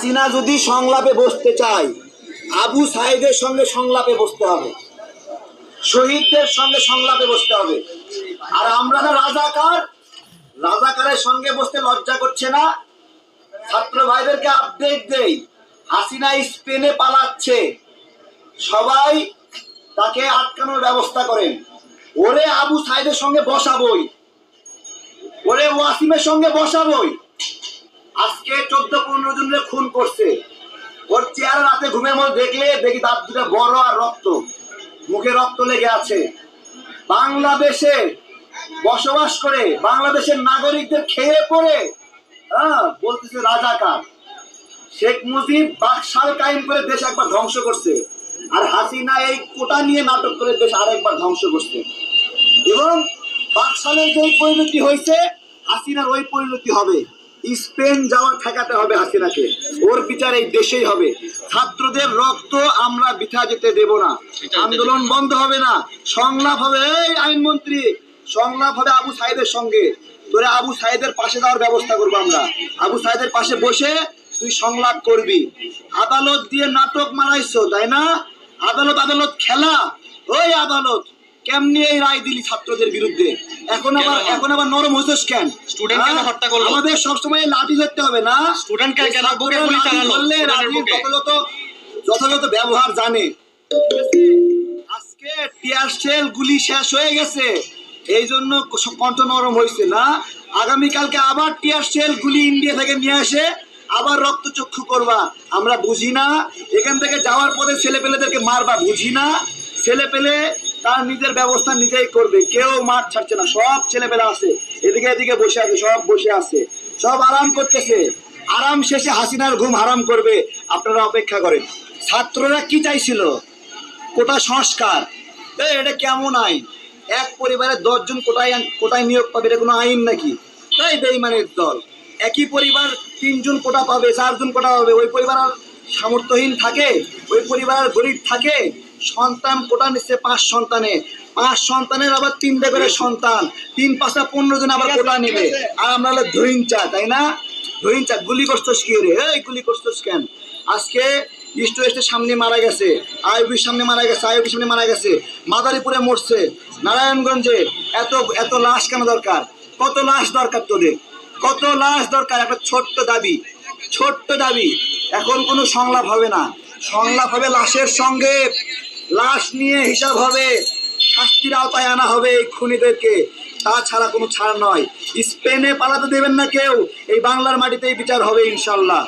হাসিনা যদি সংলাপে বসতে চায়, আবু সাইদের সঙ্গে সংলাপে বসতে হবে, শহীদদের সঙ্গে সংলাপে বসতে হবে। আর আমরা না রাজাকারের সঙ্গে বসতে লজ্জা করছে না? ছাত্র ভাইদেরকে আপডেট দেই, হাসিনা স্পেনে পালাচ্ছে, সবাই তাকে আটকানোর ব্যবস্থা করেন। ওরে আবু সাইদের সঙ্গে বসাবই, ওরে ওয়াসিমের সঙ্গে বসাবই। আজকে 14-15 জনের খুন করছে, ওর চেহারা রাতে ঘুমের মধ্যে দেখলে দেখি তার দুটা বড় আর রক্ত, মুখে রক্ত লেগে আছে। বাংলাদেশে বসবাস করে বাংলাদেশের নাগরিকদের খেয়ে পড়ে বলতেছে রাজাকার। শেখ মুজিব বাকশাল কায়েম করে দেশ একবার ধ্বংস করছে, আর হাসিনা এই কোটা নিয়ে নাটক করে দেশ আরেকবার ধ্বংস করছে। এবং বাকশালের যে পরিণতি হয়েছে, হাসিনার ওই পরিণতি হবে। স্পেন যাওয়া ঠেকাতে হবে হাসিনাকে, ওর বিচার এই দেশেই হবে। ছাত্রদের রক্ত আমরা বৃথা যেতে দেব না, আন্দোলন বন্ধ হবে না, সংলাপ হবে। এই আইনমন্ত্রী, সংলাপ হবে আবু সাইদের সঙ্গে। তোরা আবু সাইদের পাশে যাওয়ার ব্যবস্থা করবো আমরা। আবু সাইদের পাশে বসে তুই সংলাপ করবি। আদালত দিয়ে নাটক মারাইছো, তাই না? আদালত খেলা। ওই আদালত কেমনি এই রায় দিলি ছাত্রদের বিরুদ্ধে? এখন আবার নরম হইছস কেন? আমাদের সবসময় লাঠি ধরতে হবে না? যথাযথ ব্যবহার জানে। আজকে টিয়ার শেল গুলি শেষ হয়ে গেছে, এই জন্য কণ্ঠ নরম হয়েছে না? আগামীকালকে আবার টিয়ার শেল গুলি ইন্ডিয়া থেকে নিয়ে আসে, আবার রক্তচক্ষু করবা। আমরা বুঝি না? এখান থেকে যাওয়ার পরে ছেলে পেলেদেরকে মারবা, বুঝি না? ছেলে পেলে তার নিজের ব্যবস্থা নিজেই করবে, কেউ মাঠ ছাড়ছে না। সব ছেলেপেলে আছে, এদিকে বসে আছে, সব বসে আছে, সব আরাম করতেছে। আরাম শেষে হাসিনার ঘুম হারাম করবে, আপনারা অপেক্ষা করেন। ছাত্ররা কি চাইছিল? কোটা সংস্কার। এটা কেমন আইন? এক পরিবারে 10 জন কোটায় নিয়োগ পাবে, এটা কোনো আইন নাকি? তাই বেঈমানের দল। একই পরিবার 3 জন কোটা পাবে, 4 জন কোটা পাবে। ওই পরিবার আর সামর্থ্যহীন থাকে, ওই পরিবার গরিব থাকে। সন্তান কোটা নিচ্ছে 5 সন্তানে, 5 সন্তানের আবার 3টে করে সন্তান, 3-5 15 জন আবার কোটা নেবে। আর আমরা হলো ধৈঞ্চা, তাই না? ধৈঞ্চা। গুলি করছস কি রে? এই গুলি করছস কেন? আজকে ইস্ট ওয়েস্টের সামনে মারা গেছে, আইবির সামনে মারা গেছে, আইবির সামনে মারা গেছে, মাদারীপুরে মরছে, নারায়ণগঞ্জে। এত লাশ কেন দরকার? কত লাশ দরকার তোদের? কত লাশ দরকার? একটা ছোট্ট দাবি। এখন কোনো সংলাপ হবে না, সংলাপ হবে লাশের সঙ্গে। লাশ নিয়ে হিসাব হবে, শাস্তির আওতায় আনা হবে এই খুনিদেরকে, তাছাড়া কোনো ছাড় নয়। স্পেনে পালাতে দেবেন না কেউ, এই বাংলার মাটিতেই বিচার হবে ইনশাল্লাহ।